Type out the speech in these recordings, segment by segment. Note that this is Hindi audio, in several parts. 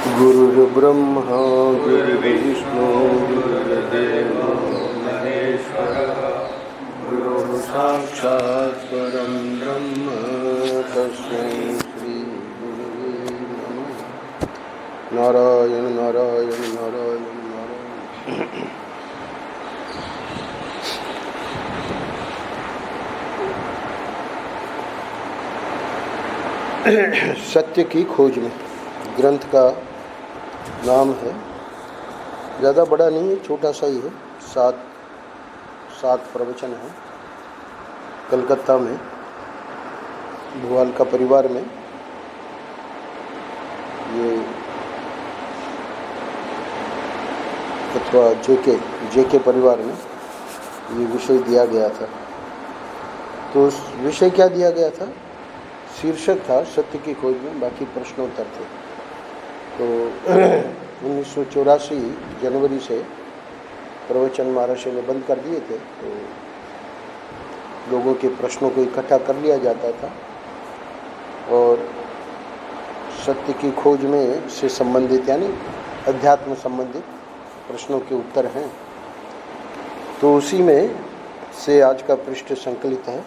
गुरुर्ब्रह्मा गुरुर्विष्णु गुरुर्देवो महेश्वरः गुरुः साक्षात् परं ब्रह्म तस्मै श्री गुरुवे नमः। नारायण नारायण नारायण नारायण। सत्य की खोज में ग्रंथ का नाम है। ज़्यादा बड़ा नहीं है, छोटा सा ही है। सात प्रवचन है। कलकत्ता में भुवाल का परिवार में ये अथवा जेके परिवार में ये विषय दिया गया था। तो उस विषय क्या दिया गया था? शीर्षक था सत्य की खोज में, बाकी प्रश्नोत्तर थे। तो 1984 जनवरी से प्रवचन महाराष्ट्र ने बंद कर दिए थे, तो लोगों के प्रश्नों को इकट्ठा कर लिया जाता था और सत्य की खोज में से संबंधित यानी अध्यात्म संबंधित प्रश्नों के उत्तर हैं। तो उसी में से आज का पृष्ठ संकलित है,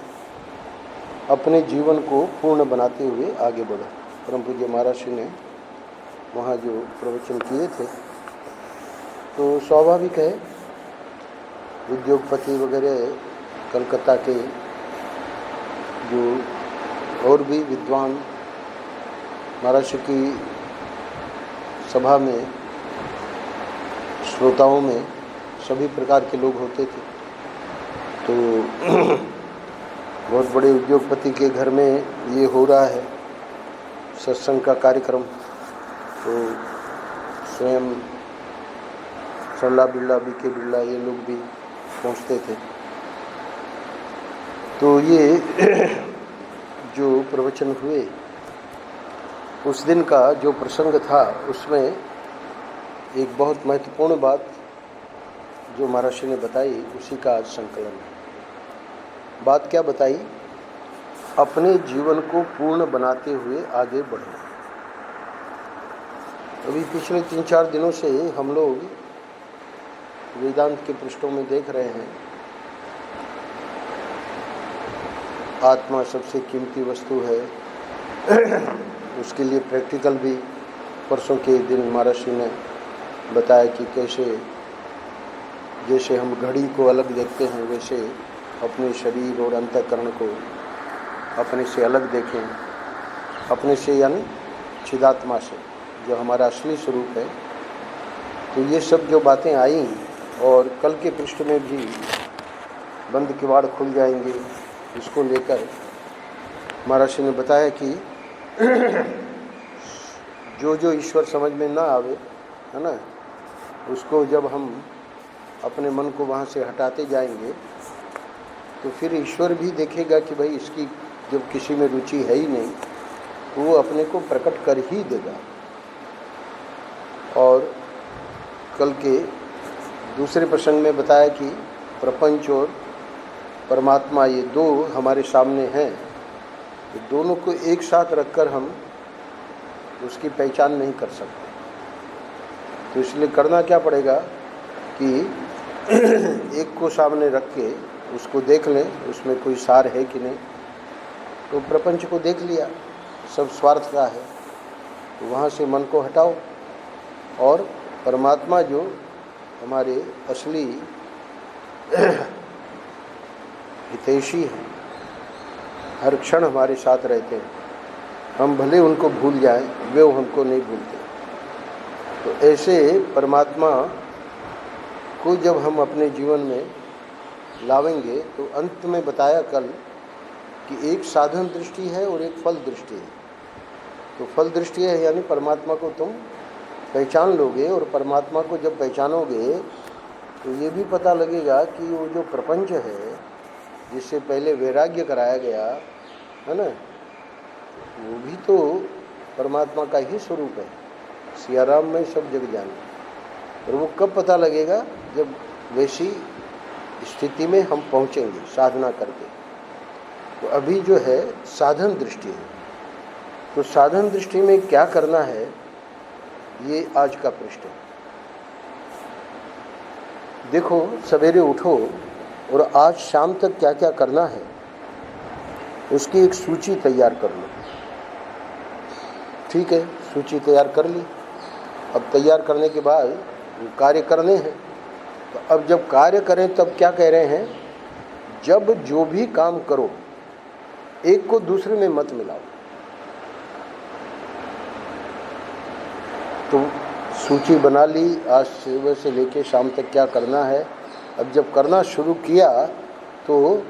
अपने जीवन को पूर्ण बनाते हुए आगे बढ़ो। परम पूज्य महाराज ने वहाँ जो प्रवचन किए थे, तो स्वाभाविक है उद्योगपति वगैरह कलकत्ता के जो और भी विद्वान महाराज की सभा में श्रोताओं में सभी प्रकार के लोग होते थे। तो बहुत बड़े उद्योगपति के घर में ये हो रहा है सत्संग का कार्यक्रम, तो स्वयं सरला बिरला बीके बिरला ये लोग भी पहुंचते थे। तो ये जो प्रवचन हुए उस दिन का जो प्रसंग था, उसमें एक बहुत महत्वपूर्ण बात जो महाराज ने बताई, उसी का आज संकलन है। बात क्या बताई? अपने जीवन को पूर्ण बनाते हुए आगे बढ़ो। अभी पिछले 3-4 दिनों से हम लोग वेदांत के पृष्ठों में देख रहे हैं, आत्मा सबसे कीमती वस्तु है। उसके लिए प्रैक्टिकल भी परसों के दिन महाराज ने बताया कि कैसे जैसे हम घड़ी को अलग देखते हैं, वैसे अपने शरीर और अंतःकरण को अपने से अलग देखें, अपने से यानी चिदात्मा से, जो हमारा असली स्वरूप है। तो ये सब जो बातें आई, और कल के पृष्ठ में भी बंद किवाड़ खुल जाएंगे, इसको लेकर महाराज ने बताया कि जो ईश्वर समझ में ना आवे, है ना, उसको जब हम अपने मन को वहाँ से हटाते जाएंगे तो फिर ईश्वर भी देखेगा कि भाई इसकी जब किसी में रुचि है ही नहीं, तो वो अपने को प्रकट कर ही देगा। और कल के दूसरे प्रसंग में बताया कि प्रपंच और परमात्मा ये दो हमारे सामने हैं, तो दोनों को एक साथ रखकर हम उसकी पहचान नहीं कर सकते। तो इसलिए करना क्या पड़ेगा कि एक को सामने रख के उसको देख लें, उसमें कोई सार है कि नहीं। तो प्रपंच को देख लिया, सब स्वार्थ का है, तो वहाँ से मन को हटाओ, और परमात्मा जो हमारे असली हितैषी हैं, हर क्षण हमारे साथ रहते हैं, हम भले उनको भूल जाएं, वे हमको नहीं भूलते। तो ऐसे परमात्मा को जब हम अपने जीवन में लावेंगे, तो अंत में बताया कल कि एक साधन दृष्टि है और एक फल दृष्टि है। तो फल दृष्टि है यानी परमात्मा को तुम पहचान लोगे, और परमात्मा को जब पहचानोगे तो ये भी पता लगेगा कि वो जो प्रपंच है, जिससे पहले वैराग्य कराया गया है ना, वो भी तो परमात्मा का ही स्वरूप है। सियाराम में सब जग जाने। और वो कब पता लगेगा? जब वैसी स्थिति में हम पहुँचेंगे साधना करके। तो अभी जो है साधन दृष्टि है, तो साधन दृष्टि में क्या करना है ये आज का पृष्ठ है। देखो, सवेरे उठो और आज शाम तक क्या क्या करना है उसकी एक सूची तैयार कर लो। ठीक है, सूची तैयार कर ली। अब तैयार करने के बाद कार्य करने हैं। तो अब जब कार्य करें तब क्या कह रहे हैं, जब जो भी काम करो एक को दूसरे में मत मिलाओ। तो सूची बना ली, आज सुबह से लेके शाम तक क्या करना है। अब जब करना शुरू किया तो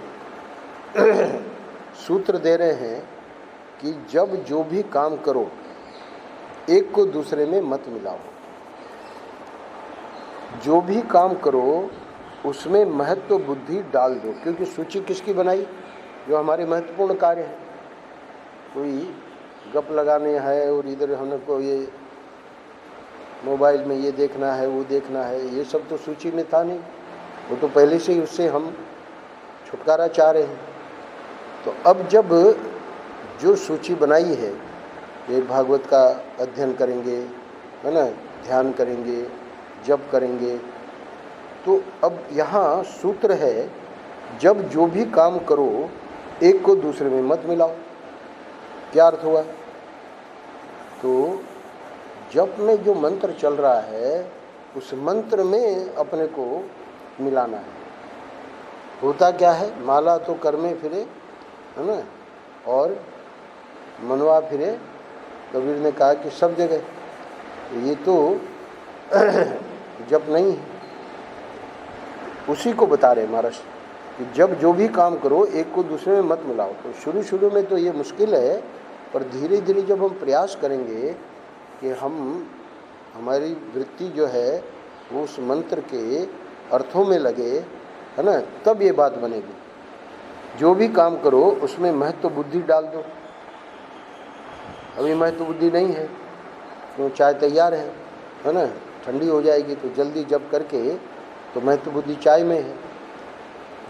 सूत्र दे रहे हैं कि जब जो भी काम करो एक को दूसरे में मत मिलाओ। जो भी काम करो उसमें महत्व बुद्धि डाल दो। क्योंकि सूची किसकी बनाई, जो हमारे महत्वपूर्ण कार्य हैं। कोई गप लगाने है और इधर हमको ये मोबाइल में ये देखना है वो देखना है, ये सब तो सूची में था नहीं। वो तो पहले से ही उससे हम छुटकारा चाह रहे हैं। तो अब जब जो सूची बनाई है, ये भागवत का अध्ययन करेंगे, है ना, ध्यान करेंगे, जप करेंगे, तो अब यहाँ सूत्र है, जब जो भी काम करो एक को दूसरे में मत मिलाओ। क्या अर्थ हुआ? तो जप में जो मंत्र चल रहा है उस मंत्र में अपने को मिलाना है। होता क्या है, माला तो कर में फिरे, है ना, और मनवा फिरे। कबीर ने कहा कि सब जगह। ये तो जप नहीं है। उसी को बता रहे महाराज कि जब जो भी काम करो एक को दूसरे में मत मिलाओ। तो शुरू शुरू में तो ये मुश्किल है, पर धीरे धीरे जब हम प्रयास करेंगे कि हमारी वृत्ति जो है वो उस मंत्र के अर्थों में लगे, है ना, तब ये बात बनेगी। जो भी काम करो उसमें महत्व बुद्धि डाल दो। अभी महत्व बुद्धि नहीं है तो चाय तैयार है ना, ठंडी हो जाएगी तो जल्दी जब करके, तो महत्व बुद्धि चाय में है।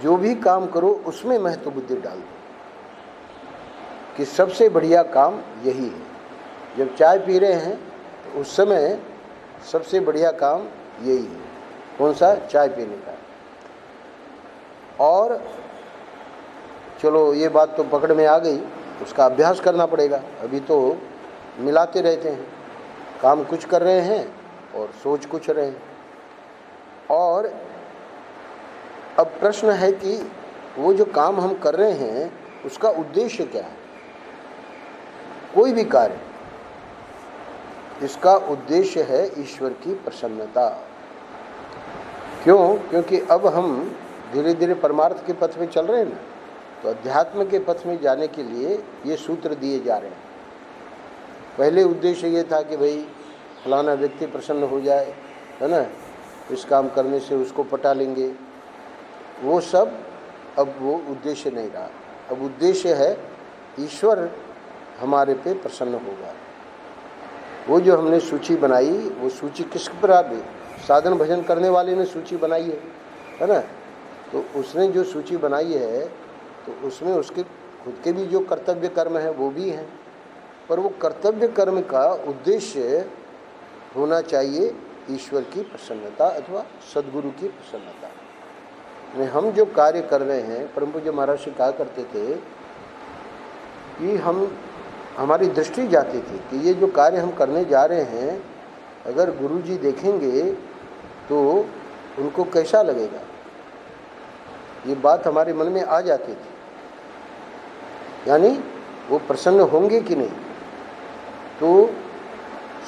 जो भी काम करो उसमें महत्व बुद्धि डाल दो कि सबसे बढ़िया काम यही है। जब चाय पी रहे हैं तो उस समय सबसे बढ़िया काम यही है। कौन सा? चाय पीने का। और चलो ये बात तो पकड़ में आ गई, उसका अभ्यास करना पड़ेगा। अभी तो मिलाते रहते हैं, काम कुछ कर रहे हैं और सोच कुछ रहे हैं। और अब प्रश्न है कि वो जो काम हम कर रहे हैं उसका उद्देश्य क्या है। कोई भी कार्य, इसका उद्देश्य है ईश्वर की प्रसन्नता। क्यों? क्योंकि अब हम धीरे धीरे परमार्थ के पथ में चल रहे हैं ना, तो अध्यात्म के पथ में जाने के लिए ये सूत्र दिए जा रहे हैं। पहले उद्देश्य ये था कि भाई फलाना व्यक्ति प्रसन्न हो जाए, है ना, इस काम करने से उसको पटा लेंगे। वो सब अब वो उद्देश्य नहीं रहा। अब उद्देश्य है ईश्वर हमारे पे प्रसन्न होगा। वो जो हमने सूची बनाई, वो सूची किस पर आ गई? साधन भजन करने वाले ने सूची बनाई है ना। तो उसने जो सूची बनाई है तो उसमें उसके खुद के भी जो कर्तव्य कर्म है वो भी हैं, पर वो कर्तव्य कर्म का उद्देश्य होना चाहिए ईश्वर की प्रसन्नता अथवा सद्गुरु की प्रसन्नता। हम जो कार्य कर रहे हैं, परम पूज्य महाराज जी कहा करते थे कि हमारी दृष्टि जाती थी कि ये जो कार्य हम करने जा रहे हैं, अगर गुरु जी देखेंगे तो उनको कैसा लगेगा। ये बात हमारे मन में आ जाती थी, यानी वो प्रसन्न होंगे कि नहीं। तो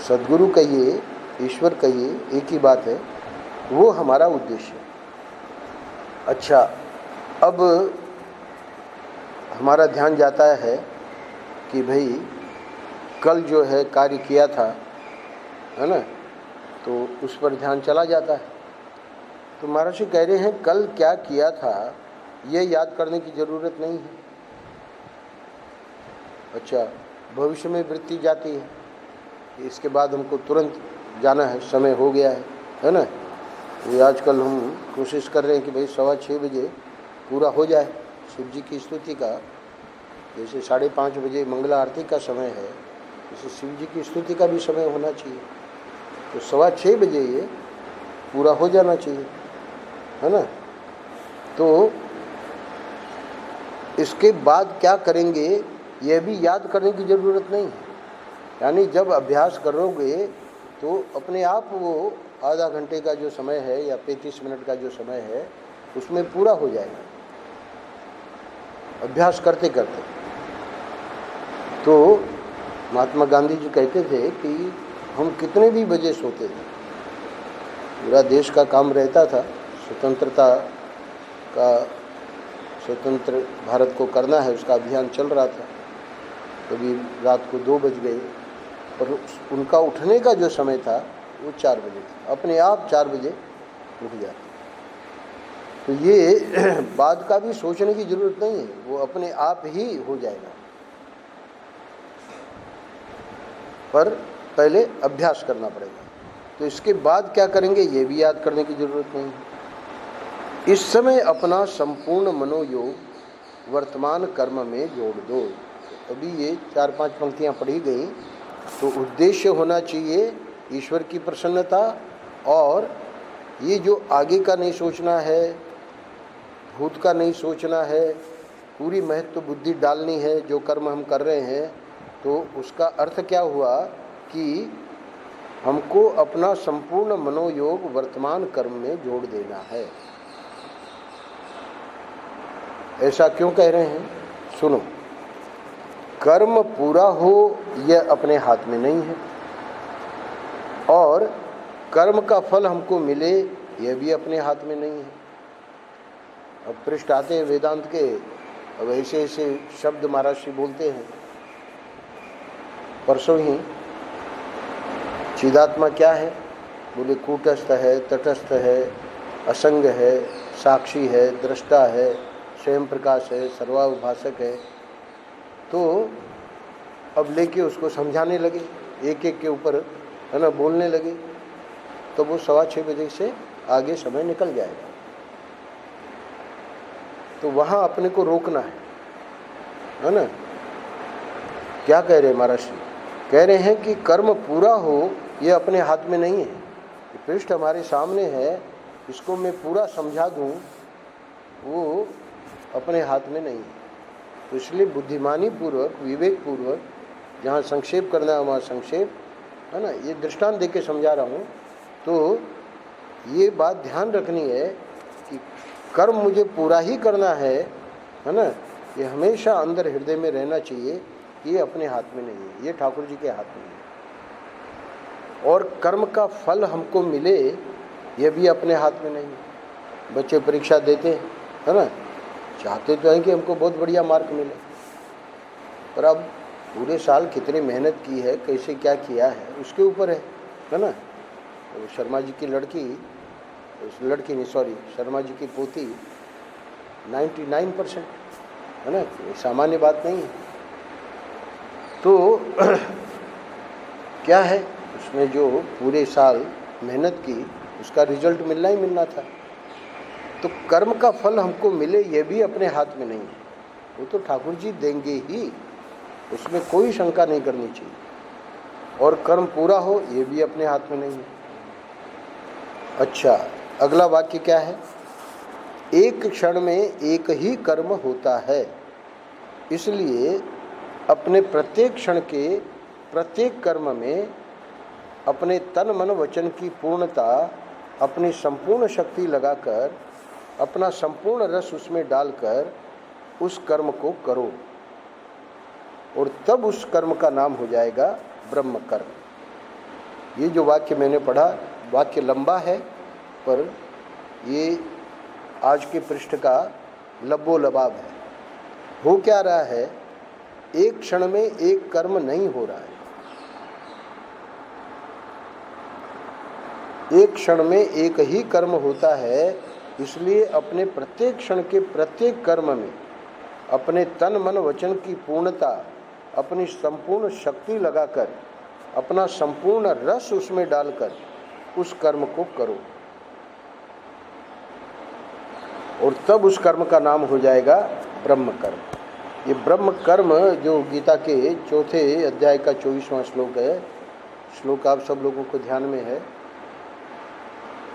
सद्गुरु कहिए, ईश्वर कहिए, एक ही बात है, वो हमारा उद्देश्य है। अच्छा, अब हमारा ध्यान जाता है कि भाई कल जो है कार्य किया था, है ना, तो उस पर ध्यान चला जाता है। तो महाराज जी कह रहे हैं कल क्या किया था ये याद करने की ज़रूरत नहीं है। अच्छा, भविष्य में वृत्ति जाती है, इसके बाद हमको तुरंत जाना है, समय हो गया है ना। ये आजकल हम कोशिश कर रहे हैं कि भाई 6:15 बजे पूरा हो जाए शिव जी की स्तुति का। जैसे 5:30 बजे मंगला आरती का समय है, जैसे शिव जी की स्तुति का भी समय होना चाहिए। तो 6:15 बजे ये पूरा हो जाना चाहिए, है ना। तो इसके बाद क्या करेंगे ये भी याद करने की ज़रूरत नहीं है। यानी जब अभ्यास करोगे तो अपने आप वो आधा घंटे का जो समय है या 35 मिनट का जो समय है उसमें पूरा हो जाएगा, अभ्यास करते करते। तो महात्मा गांधी जी कहते थे कि हम कितने भी बजे सोते थे, पूरा देश का काम रहता था, स्वतंत्र भारत को करना है, उसका अभियान चल रहा था। कभी रात को 2 बज गए और उनका उठने का जो समय था वो 4 बजे था, अपने आप 4 बजे उठ जाते। तो ये बाद का भी सोचने की ज़रूरत नहीं है, वो अपने आप ही हो जाएगा, पर पहले अभ्यास करना पड़ेगा। तो इसके बाद क्या करेंगे ये भी याद करने की ज़रूरत नहीं है। इस समय अपना संपूर्ण मनोयोग वर्तमान कर्म में जोड़ दो। अभी ये 4-5 पंक्तियाँ पढ़ी गई, तो उद्देश्य होना चाहिए ईश्वर की प्रसन्नता, और ये जो आगे का नहीं सोचना है, भूत का नहीं सोचना है, पूरी महत्व बुद्धि डालनी है जो कर्म हम कर रहे हैं। तो उसका अर्थ क्या हुआ कि हमको अपना संपूर्ण मनोयोग वर्तमान कर्म में जोड़ देना है। ऐसा क्यों कह रहे हैं, सुनो। कर्म पूरा हो यह अपने हाथ में नहीं है, और कर्म का फल हमको मिले यह भी अपने हाथ में नहीं है। अब पृष्ठ आते हैं वेदांत के, अब ऐसे ऐसे शब्द महाराज श्री बोलते हैं। परसों ही चिदात्मा क्या है, बोले कूटस्थ है, तटस्थ है, असंग है, साक्षी है, दृष्टा है, स्वयं प्रकाश है, सर्वाभाषक है। तो अब लेके उसको समझाने लगे, एक एक के ऊपर, है ना, बोलने लगे। तो वो 6:15 बजे से आगे समय निकल जाएगा। तो वहाँ अपने को रोकना है ना। क्या कह रहे हैं महाराज श्री, कह रहे हैं कि कर्म पूरा हो ये अपने हाथ में नहीं है। पृष्ठ हमारे सामने है, इसको मैं पूरा समझा दूँ वो अपने हाथ में नहीं है। तो इसलिए बुद्धिमानी पूर्वक, विवेक पूर्वक जहाँ संक्षेप करना है वहाँ संक्षेप, है ना। ये दृष्टांत दे के समझा रहा हूँ। तो ये बात ध्यान रखनी है कि कर्म मुझे पूरा ही करना है ना। ये हमेशा अंदर हृदय में रहना चाहिए, ये अपने हाथ में नहीं है, ये ठाकुर जी के हाथ में है। और कर्म का फल हमको मिले ये भी अपने हाथ में नहीं है। बच्चे परीक्षा देते हैं, है ना, चाहते तो हैं कि हमको बहुत बढ़िया मार्क मिले, पर अब पूरे साल कितनी मेहनत की है, कैसे क्या किया है, उसके ऊपर है ना। तो शर्मा जी की लड़की नहीं, सॉरी, शर्मा जी की पोती 99% है ना, सामान्य बात नहीं है। तो क्या है, उसने जो पूरे साल मेहनत की उसका रिजल्ट मिलना ही मिलना था। तो कर्म का फल हमको मिले ये भी अपने हाथ में नहीं है, वो तो ठाकुर जी देंगे ही, उसमें कोई शंका नहीं करनी चाहिए। और कर्म पूरा हो ये भी अपने हाथ में नहीं है। अच्छा, अगला वाक्य क्या है, एक क्षण में एक ही कर्म होता है, इसलिए अपने प्रत्येक क्षण के प्रत्येक कर्म में अपने तन मन वचन की पूर्णता, अपनी संपूर्ण शक्ति लगाकर, अपना संपूर्ण रस उसमें डालकर उस कर्म को करो, और तब उस कर्म का नाम हो जाएगा ब्रह्म कर्म। ये जो वाक्य मैंने पढ़ा, वाक्य लंबा है, पर ये आज के पृष्ठ का लबो लबाब है। हो क्या रहा है, एक क्षण में एक कर्म नहीं हो रहा है, एक क्षण में एक ही कर्म होता है। इसलिए अपने प्रत्येक क्षण के प्रत्येक कर्म में अपने तन मन वचन की पूर्णता, अपनी संपूर्ण शक्ति लगाकर, अपना संपूर्ण रस उसमें डालकर उस कर्म को करो, और तब उस कर्म का नाम हो जाएगा ब्रह्म कर्म। ये ब्रह्म कर्म जो गीता के 4थे अध्याय का 24वां श्लोक है, श्लोक आप सब लोगों को ध्यान में है।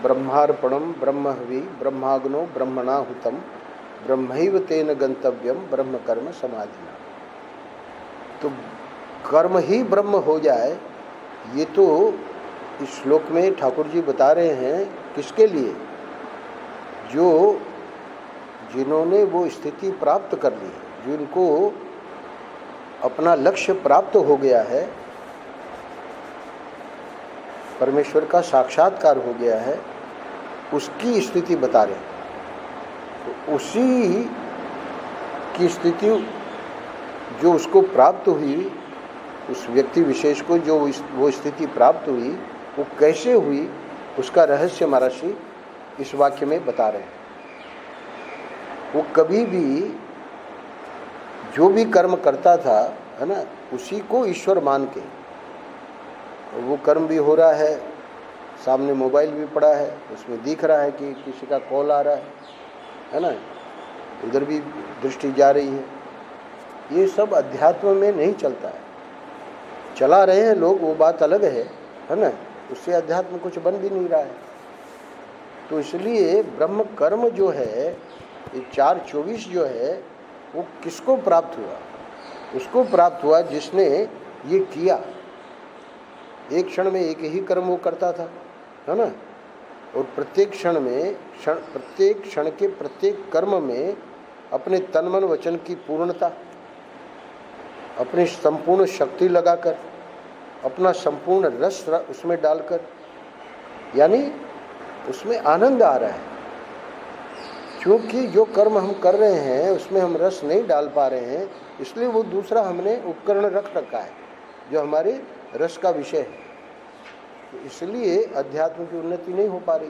ब्रह्मार्पणम ब्रह्महवि ब्रह्माग्नो ब्रह्मणाहुतम ब्रह्मैव तेन गंतव्यम ब्रह्म कर्म समाधिना। तो कर्म ही ब्रह्म हो जाए, ये तो इस श्लोक में ठाकुर जी बता रहे हैं किसके लिए? जिन्होंने वो स्थिति प्राप्त कर ली, जिनको अपना लक्ष्य प्राप्त हो गया है, परमेश्वर का साक्षात्कार हो गया है, उसकी स्थिति बता रहे हैं। तो उसी की स्थिति जो उसको प्राप्त हुई, उस व्यक्ति विशेष को जो वो स्थिति प्राप्त हुई, वो कैसे हुई, उसका रहस्य महर्षि इस वाक्य में बता रहे हैं। वो कभी भी जो भी कर्म करता था, है ना, उसी को ईश्वर मान के, वो कर्म भी हो रहा है, सामने मोबाइल भी पड़ा है, उसमें दिख रहा है कि किसी का कॉल आ रहा है ना, उधर भी दृष्टि जा रही है। ये सब अध्यात्म में नहीं चलता है। चला रहे हैं लोग, वो बात अलग है ना, उससे अध्यात्म कुछ बन भी नहीं रहा है। तो इसलिए ब्रह्म कर्म जो है, ये 4:24 जो है, वो किसको प्राप्त हुआ? उसको प्राप्त हुआ जिसने ये किया। एक क्षण में एक ही कर्म वो करता था, है ना, और प्रत्येक क्षण में प्रत्येक क्षण के प्रत्येक कर्म में अपने तन मन वचन की पूर्णता, अपनी संपूर्ण शक्ति लगाकर, अपना संपूर्ण रस उसमें डालकर, यानी उसमें आनंद आ रहा है। क्योंकि जो कर्म हम कर रहे हैं उसमें हम रस नहीं डाल पा रहे हैं, इसलिए वो दूसरा हमने उपकरण रख रखा है जो हमारे रस का विषय है। तो इसलिए अध्यात्म की उन्नति नहीं हो पा रही।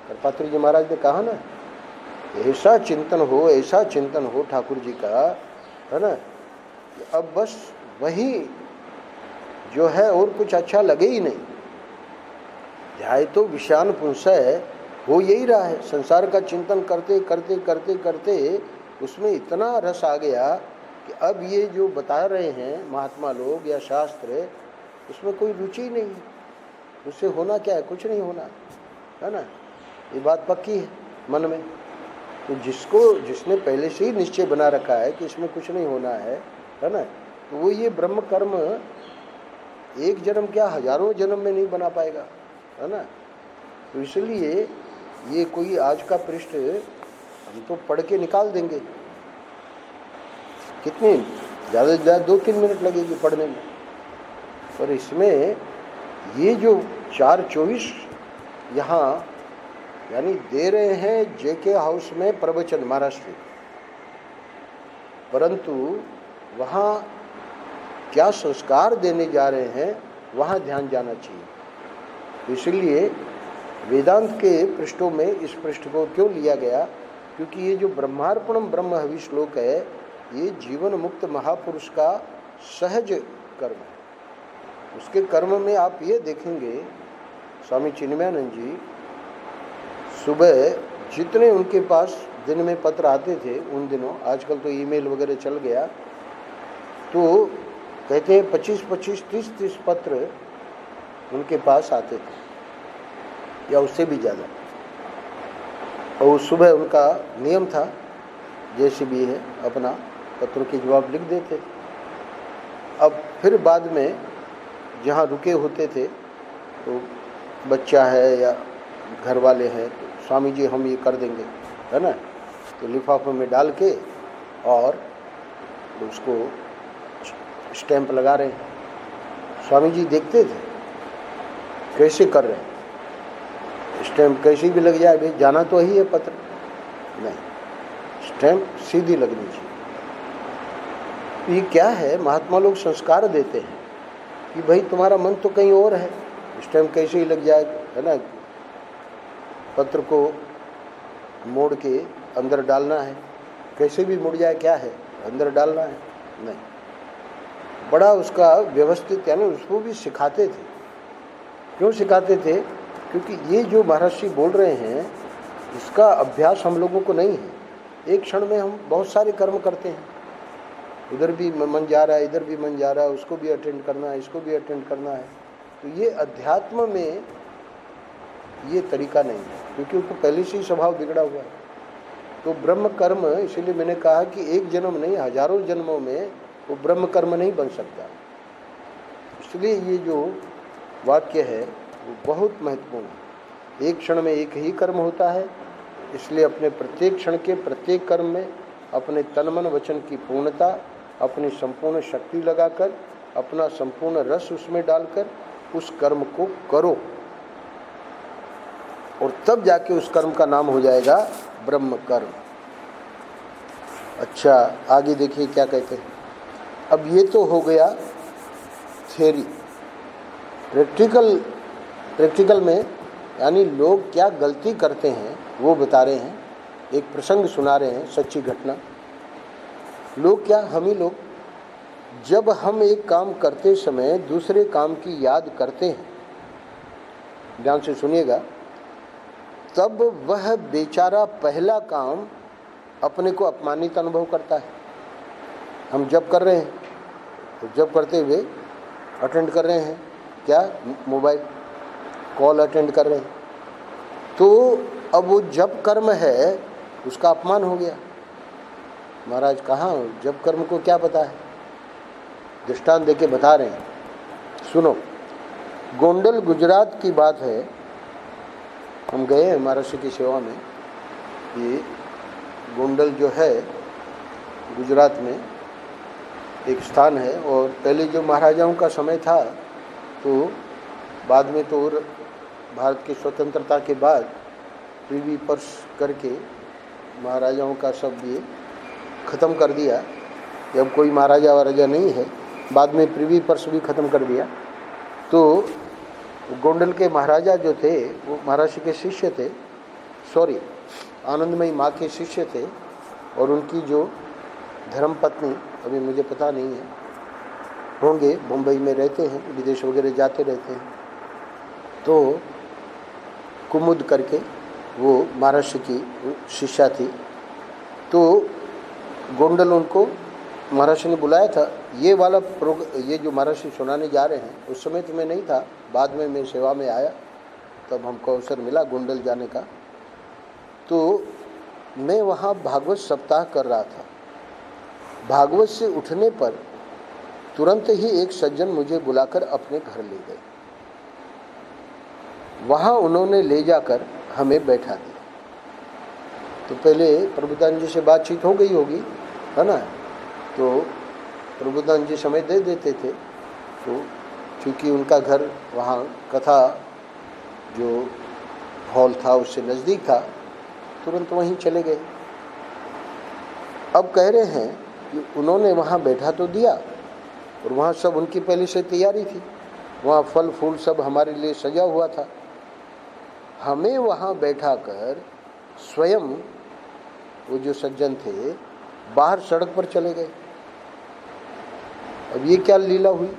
करपात्री जी महाराज ने कहा ना, ऐसा चिंतन हो ठाकुर जी का, है ना, अब बस वही जो है, और कुछ अच्छा लगे ही नहीं। ध्याय तो विषयान पुंसय हो यही रहा है। संसार का चिंतन करते करते करते करते उसमें इतना रस आ गया कि अब ये जो बता रहे हैं महात्मा लोग या शास्त्र, उसमें कोई रुचि ही नहीं है। उससे होना क्या है? कुछ नहीं होना, है ना, ये बात पक्की है मन में। तो जिसने पहले से ही निश्चय बना रखा है कि इसमें कुछ नहीं होना है ना, तो वो ये ब्रह्म कर्म एक जन्म क्या हजारों जन्म में नहीं बना पाएगा, है ना। तो इसलिए ये कोई आज का पृष्ठ हम तो पढ़ के निकाल देंगे, कितनी ज़्यादा से ज़्यादा 2-3 मिनट लगेगी पढ़ने में। पर इसमें ये जो 4:24 यहाँ यानी दे रहे हैं जेके हाउस में प्रवचन महाराष्ट्र, परंतु वहाँ क्या संस्कार देने जा रहे हैं वहाँ ध्यान जाना चाहिए। इसलिए वेदांत के पृष्ठों में इस पृष्ठ को क्यों लिया गया? क्योंकि ये जो ब्रह्मार्पणम ब्रह्म हवि श्लोक है, ये जीवन मुक्त महापुरुष का सहज कर्म है। उसके कर्म में आप ये देखेंगे, स्वामी चिन्मयानंद जी सुबह जितने उनके पास दिन में पत्र आते थे उन दिनों, आजकल तो ईमेल वगैरह चल गया, तो कहते हैं 25-25, 30-30 पत्र उनके पास आते थे या उससे भी ज़्यादा। और सुबह उनका नियम था, जैसे भी है अपना पत्रों के जवाब लिख देते। अब फिर बाद में जहाँ रुके होते थे तो बच्चा है या घर वाले हैं, तो स्वामी जी हम ये कर देंगे, है ना, तो लिफाफे में डाल के और उसको स्टैंप लगा रहे हैं। स्वामी जी देखते थे कैसे कर रहे हैं, स्टैंप कैसी भी लग जाए, भाई जाना तो ही है पत्र, नहीं, स्टैंप सीधी लगनी चाहिए। ये क्या है, महात्मा लोग संस्कार देते हैं कि भाई तुम्हारा मन तो कहीं और है, स्टैंप कैसे ही लग जाए, है ना, पत्र को मोड़ के अंदर डालना है, कैसे भी मुड़ जाए, क्या है, अंदर डालना है, नहीं, बड़ा उसका व्यवस्थित, यानी उसको भी सिखाते थे। क्यों सिखाते थे? क्योंकि ये जो महर्षि बोल रहे हैं इसका अभ्यास हम लोगों को नहीं है। एक क्षण में हम बहुत सारे कर्म करते हैं, उधर भी मन जा रहा है, इधर भी मन जा रहा है, उसको भी अटेंड करना है, इसको भी अटेंड करना तो ये अध्यात्म में ये तरीका नहीं है, क्योंकि उसको पहले से ही स्वभाव बिगड़ा हुआ है। तो ब्रह्म कर्म, इसीलिए मैंने कहा कि एक जन्म नहीं, हजारों जन्मों में वो ब्रह्म कर्म नहीं बन सकता। इसलिए ये जो वाक्य है वो बहुत महत्वपूर्ण है। एक क्षण में एक ही कर्म होता है, इसलिए अपने प्रत्येक क्षण के प्रत्येक कर्म में अपने तन मन वचन की पूर्णता, अपनी संपूर्ण शक्ति लगाकर, अपना संपूर्ण रस उसमें डालकर उस कर्म को करो, और तब जाके उस कर्म का नाम हो जाएगा ब्रह्म कर्म। अच्छा, आगे देखिए क्या कहते हैं। अब ये तो हो गया थ्योरी। प्रैक्टिकल में यानी लोग क्या गलती करते हैं वो बता रहे हैं। एक प्रसंग सुना रहे हैं, सच्ची घटना। लोग क्या, हम ही लोग, जब हम एक काम करते समय दूसरे काम की याद करते हैं, ध्यान से सुनिएगा, तब वह बेचारा पहला काम अपने को अपमानित अनुभव करता है। हम जब कर रहे हैं तो जब करते हुए अटेंड कर रहे हैं, क्या, मोबाइल कॉल अटेंड कर रहे हैं, तो अब वो जब कर्म है उसका अपमान हो गया। महाराज कहाँ, जब कर्म को क्या पता है? दृष्टांत देके बता रहे हैं, सुनो। गोंडल गुजरात की बात है। हम गए महाराष्ट्र की सेवा में। ये गोंडल जो है गुजरात में एक स्थान है, और पहले जो महाराजाओं का समय था, तो बाद में तो भारत की स्वतंत्रता के बाद प्रिवी पर्स करके महाराजाओं का सब ये ख़त्म कर दिया। जब कोई महाराजा वाराजा नहीं है, बाद में प्रिवी पर्स भी ख़त्म कर दिया। तो गोंडल के महाराजा जो थे वो महाराष्ट्र के शिष्य थे, सॉरी आनंदमयी माँ के शिष्य थे, और उनकी जो धर्मपत्नी, अभी मुझे पता नहीं है, होंगे, मुंबई में रहते हैं, विदेश वगैरह जाते रहते हैं। तो कुमुद करके वो महाराष्ट्र की शिष्या थी। तो गोंडल उनको महाराष्ट्र ने बुलाया था। ये वाला ये जो महाराष्ट्र सुनाने जा रहे हैं, उस समय तो मैं नहीं था, बाद में मैं सेवा में आया, तब हमको अवसर मिला गोंडल जाने का। तो मैं वहाँ भागवत सप्ताह कर रहा था। भागवत से उठने पर तुरंत ही एक सज्जन मुझे बुलाकर अपने घर ले गए। वहाँ उन्होंने ले जाकर हमें बैठा दिया। तो पहले प्रभुदान जी से बातचीत हो गई होगी, है ना, तो प्रभुदान जी समय दे देते थे। तो चूँकि उनका घर वहाँ कथा जो हॉल था उससे नज़दीक था, तुरंत वहीं चले गए। अब कह रहे हैं कि उन्होंने वहाँ बैठा तो दिया, और वहाँ सब उनकी पहले से तैयारी थी, वहाँ फल फूल सब हमारे लिए सजा हुआ था। हमें वहाँ बैठा कर स्वयं वो जो सज्जन थे बाहर सड़क पर चले गए। अब ये क्या लीला हुई?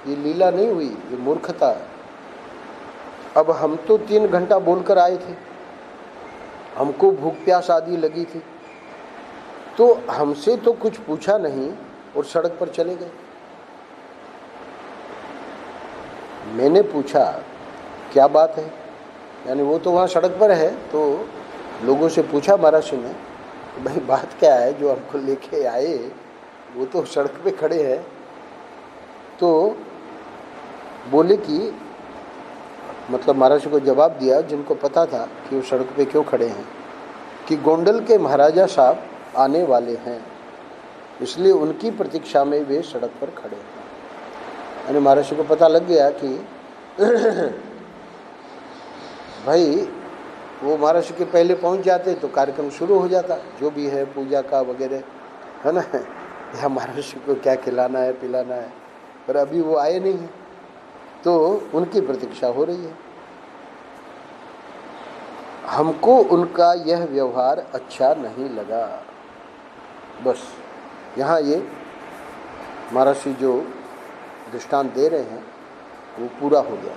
ये लीला नहीं हुई, ये मूर्खता है। अब हम तो 3 घंटा बोलकर आए थे, हमको भूख प्यास आदि लगी थी, तो हमसे तो कुछ पूछा नहीं और सड़क पर चले गए। मैंने पूछा क्या बात है, यानी वो तो वहाँ सड़क पर है, तो लोगों से पूछा महाराज ने, भाई बात क्या है, जो हमको लेके आए वो तो सड़क पे खड़े हैं। तो बोले कि मतलब महाराज को जवाब दिया, जिनको पता था कि वो सड़क पे क्यों खड़े हैं, कि गोंडल के महाराजा साहब आने वाले हैं, इसलिए उनकी प्रतीक्षा में वे सड़क पर खड़े हैं। यानी महाराज को पता लग गया कि भाई वो महाराज के पहले पहुंच जाते तो कार्यक्रम शुरू हो जाता, जो भी है पूजा का वगैरह, है ना, या महाराज को क्या खिलाना है पिलाना है, पर अभी वो आए नहीं हैं, तो उनकी प्रतीक्षा हो रही है। हमको उनका यह व्यवहार अच्छा नहीं लगा। बस यहाँ ये महाराज जो दृष्टांत दे रहे हैं वो पूरा हो गया।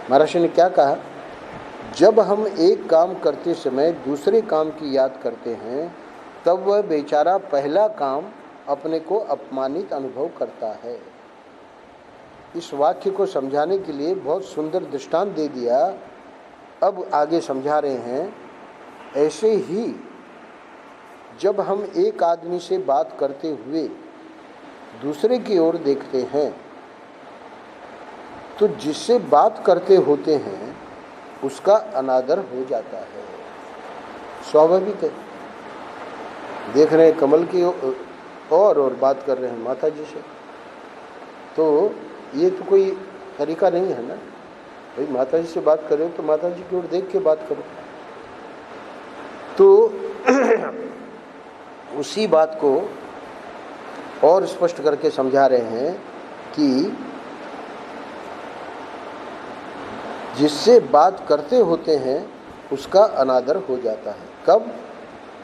महाराज ने क्या कहा, जब हम एक काम करते समय दूसरे काम की याद करते हैं, तब वह बेचारा पहला काम अपने को अपमानित अनुभव करता है। इस वाक्य को समझाने के लिए बहुत सुंदर दृष्टांत दे दिया। अब आगे समझा रहे हैं, ऐसे ही जब हम एक आदमी से बात करते हुए दूसरे की ओर देखते हैं तो जिससे बात करते होते हैं उसका अनादर हो जाता है। स्वाभाविक है। देख रहे हैं कमल की और बात कर रहे हैं माता जी से, तो ये तो कोई तरीका नहीं है ना भाई। माता जी से बात करें तो माता जी की ओर देख के बात करो। तो उसी बात को और स्पष्ट करके समझा रहे हैं कि जिससे बात करते होते हैं उसका अनादर हो जाता है। कब?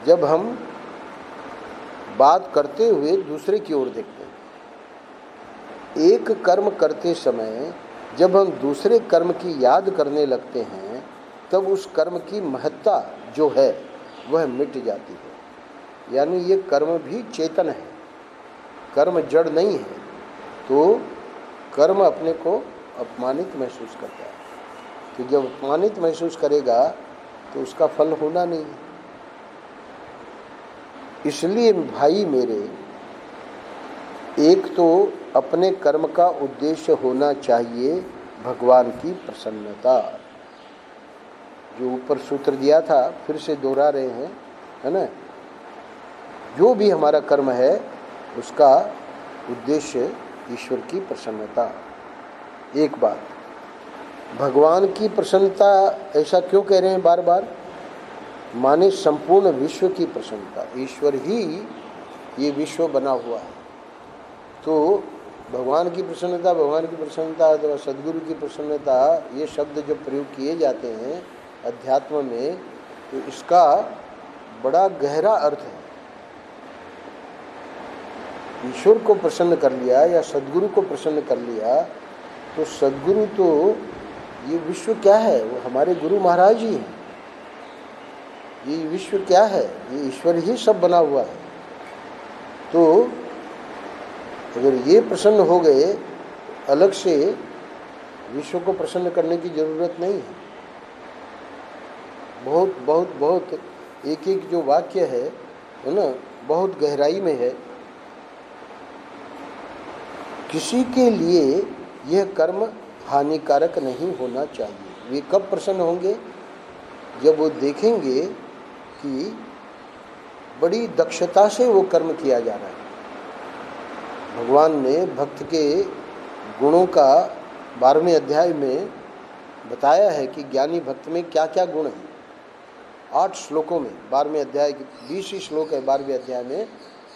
जब हम बात करते हुए दूसरे की ओर देखते हैं। एक कर्म करते समय जब हम दूसरे कर्म की याद करने लगते हैं तब उस कर्म की महत्ता जो है वह मिट जाती है। यानी ये कर्म भी चेतन है, कर्म जड़ नहीं है। तो कर्म अपने को अपमानित महसूस करता है। तो जब अपमानित महसूस करेगा तो उसका फल होना नहीं है। इसलिए भाई मेरे, एक तो अपने कर्म का उद्देश्य होना चाहिए भगवान की प्रसन्नता। जो ऊपर सूत्र दिया था फिर से दोहरा रहे हैं, है ना। जो भी हमारा कर्म है उसका उद्देश्य ईश्वर की प्रसन्नता। एक बात, भगवान की प्रसन्नता ऐसा क्यों कह रहे हैं बार बार? माने संपूर्ण विश्व की प्रसन्नता। ईश्वर ही ये विश्व बना हुआ है। तो भगवान की प्रसन्नता, भगवान की प्रसन्नता अथवा सद्गुरु की प्रसन्नता, ये शब्द जो प्रयोग किए जाते हैं अध्यात्म में, तो इसका बड़ा गहरा अर्थ है। ईश्वर को प्रसन्न कर लिया या सद्गुरु को प्रसन्न कर लिया तो सद्गुरु तो ये विश्व क्या है? वो हमारे गुरु महाराज ही हैं। ये विश्व क्या है? ये ईश्वर ही सब बना हुआ है। तो अगर ये प्रसन्न हो गए, अलग से विश्व को प्रसन्न करने की जरूरत नहीं है। बहुत बहुत बहुत एक एक जो वाक्य है ना, बहुत गहराई में है। किसी के लिए यह कर्म हानिकारक नहीं होना चाहिए। वे कब प्रसन्न होंगे? जब वो देखेंगे कि बड़ी दक्षता से वो कर्म किया जा रहा है। भगवान ने भक्त के गुणों का 12वें अध्याय में बताया है कि ज्ञानी भक्त में क्या क्या गुण हैं। 8 श्लोकों में, 12वें अध्याय के 20 ही श्लोक है 12वें अध्याय में,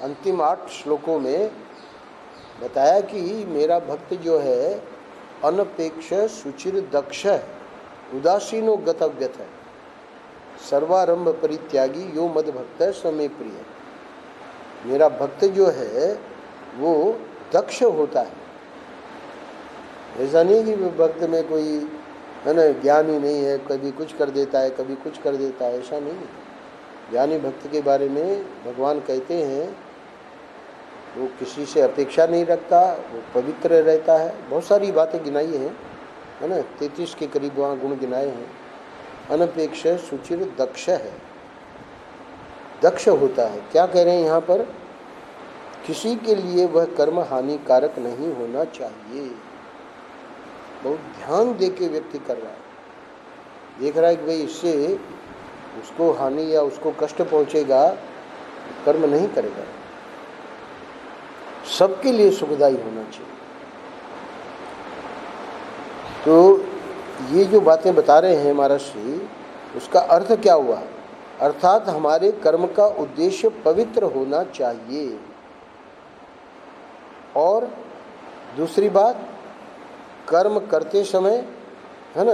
अंतिम 8 श्लोकों में बताया कि मेरा भक्त जो है अनपेक्ष सुचिर दक्ष उदासीनो गतव्यथ है, सर्वारंभ परित्यागी यो मद भक्त समय प्रिय। मेरा भक्त जो है वो दक्ष होता है। ऐसा नहीं कि भक्त में कोई है ना ज्ञान ही नहीं है, कभी कुछ कर देता है कभी कुछ कर देता है, ऐसा नहीं है। ज्ञानी भक्त के बारे में भगवान कहते हैं वो किसी से अपेक्षा नहीं रखता, वो पवित्र रहता है। बहुत सारी बातें गिनाई हैं, है ना, 33 के करीब वहाँ गुण गिनाए हैं। अनपेक्ष सुचिर दक्ष है, दक्ष होता है। क्या कह रहे हैं यहाँ पर? किसी के लिए वह कर्म हानिकारक नहीं होना चाहिए। बहुत ध्यान दे के व्यक्ति कर रहा है, देख रहा है कि भाई इससे उसको हानि या उसको कष्ट पहुँचेगा, कर्म नहीं करेगा। सबके लिए सुखदायी होना चाहिए। तो ये जो बातें बता रहे हैं महर्षि, उसका अर्थ क्या हुआ? अर्थात हमारे कर्म का उद्देश्य पवित्र होना चाहिए। और दूसरी बात, कर्म करते समय, है ना,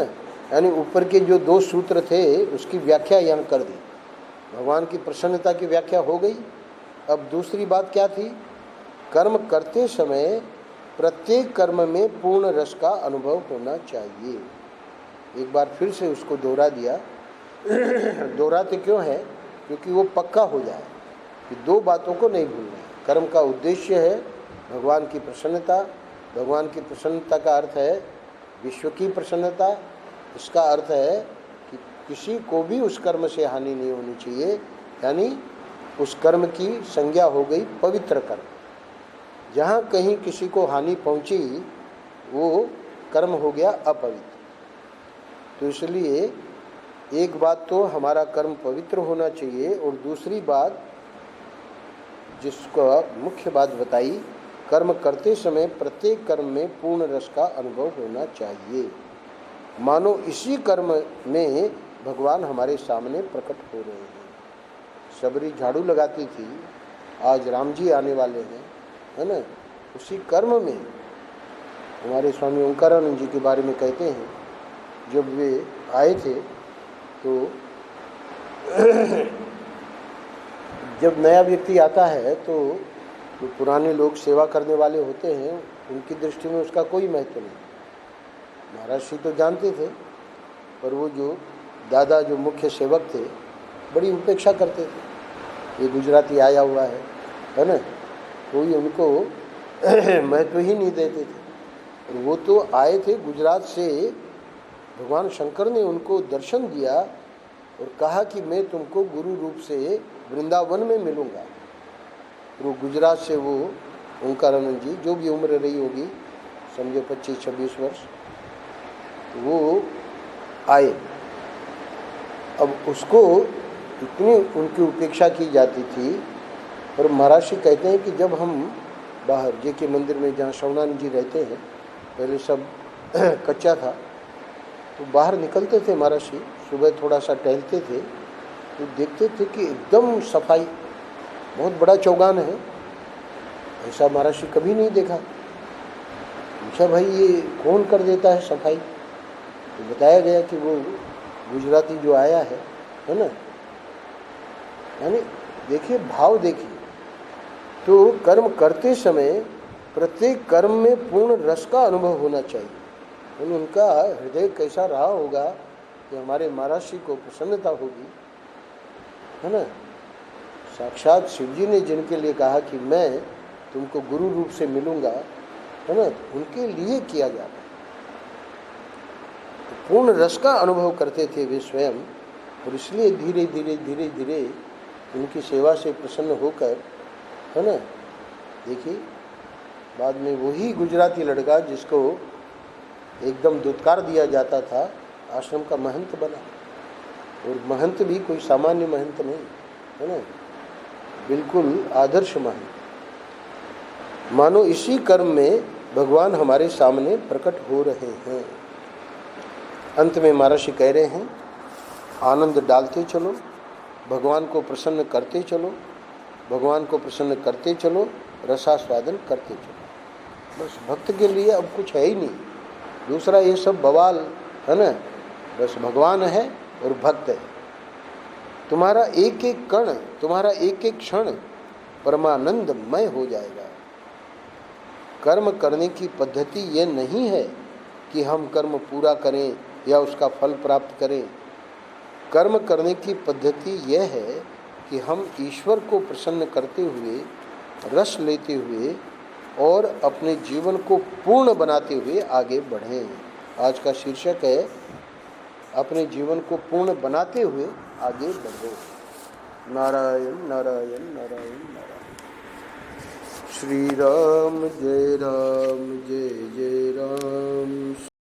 यानी ऊपर के जो 2 सूत्र थे उसकी व्याख्या यहाँ कर दी। भगवान की प्रसन्नता की व्याख्या हो गई। अब दूसरी बात क्या थी? कर्म करते समय प्रत्येक कर्म में पूर्ण रस का अनुभव होना चाहिए। एक बार फिर से उसको दोहरा दिया। दोहराते क्यों है? क्योंकि वो पक्का हो जाए कि 2 बातों को नहीं भूलना है। कर्म का उद्देश्य है भगवान की प्रसन्नता भगवान की प्रसन्नता का अर्थ है विश्व की प्रसन्नता। इसका अर्थ है कि किसी को भी उस कर्म से हानि नहीं होनी चाहिए, यानी उस कर्म की संज्ञा हो गई पवित्र कर्म। जहाँ कहीं किसी को हानि पहुँची वो कर्म हो गया अपवित्र। तो इसलिए एक बात तो हमारा कर्म पवित्र होना चाहिए, और दूसरी बात जिसको मुख्य बात बताई, कर्म करते समय प्रत्येक कर्म में पूर्ण रस का अनुभव होना चाहिए, मानो इसी कर्म में भगवान हमारे सामने प्रकट हो रहे हैं। सबरी झाड़ू लगाती थी, आज राम जी आने वाले हैं, है ना। उसी कर्म में हमारे स्वामी ओंकारानंद जी के बारे में कहते हैं, जब वे आए थे तो जब नया व्यक्ति आता है तो जो पुराने लोग सेवा करने वाले होते हैं उनकी दृष्टि में उसका कोई महत्व नहीं। महाराज श्री तो जानते थे, पर वो जो दादा जो मुख्य सेवक थे बड़ी उपेक्षा करते थे। ये गुजराती आया हुआ है ना, कोई उनको महत्व ही नहीं देते थे। और वो तो आए थे गुजरात से, भगवान शंकर ने उनको दर्शन दिया और कहा कि मैं तुमको गुरु रूप से वृंदावन में मिलूँगा। वो गुजरात से वो ओंकारानंद जी, जो भी उम्र रही होगी, समझो 25-26 वर्ष, वो आए। अब उसको इतनी उनकी उपेक्षा की जाती थी। और महाराज जी कहते हैं कि जब हम बाहर जे के मंदिर में जहाँ शवनानंद जी रहते हैं, पहले सब कच्चा था, तो बाहर निकलते थे महाराज जी, सुबह थोड़ा सा टहलते थे तो देखते थे कि एकदम सफाई, बहुत बड़ा चौगान है, ऐसा महाराज जी कभी नहीं देखा। पूछा भाई ये कौन कर देता है सफाई? तो बताया गया कि वो गुजराती जो आया है ना। यानी देखिए भाव, देखिए तो कर्म करते समय प्रत्येक कर्म में पूर्ण रस का अनुभव होना चाहिए। यानी उनका हृदय कैसा रहा होगा कि हमारे महाराज जी को प्रसन्नता होगी, है ना। साक्षात शिव जी ने जिनके लिए कहा कि मैं तुमको गुरु रूप से मिलूंगा, है ना, उनके लिए किया जा रहा है। तो पूर्ण रस का अनुभव करते थे वे स्वयं, और इसलिए धीरे धीरे धीरे धीरे उनकी सेवा से प्रसन्न होकर, है ना, देखिए बाद में वही गुजराती लड़का जिसको एकदम दुत्कार दिया जाता था, आश्रम का महंत बना। और महंत भी कोई सामान्य महंत नहीं, है ना, बिल्कुल आदर्श महंत। मानो इसी कर्म में भगवान हमारे सामने प्रकट हो रहे हैं। अंत में महर्षि कह रहे हैं, आनंद डालते चलो, भगवान को प्रसन्न करते चलो, भगवान को प्रसन्न करते चलो, रसास्वादन करते चलो। बस भक्त के लिए अब कुछ है ही नहीं, दूसरा ये सब बवाल, है ना। बस भगवान है और भक्त है। तुम्हारा एक एक कण, तुम्हारा एक एक क्षण परमानंदमय हो जाएगा। कर्म करने की पद्धति ये नहीं है कि हम कर्म पूरा करें या उसका फल प्राप्त करें। कर्म करने की पद्धति यह है कि हम ईश्वर को प्रसन्न करते हुए, रस लेते हुए और अपने जीवन को पूर्ण बनाते हुए आगे बढ़ें। आज का शीर्षक है अपने जीवन को पूर्ण बनाते हुए आगे बढ़ो। नारायण नारायण नारायण नारायण। श्री राम जय जय राम।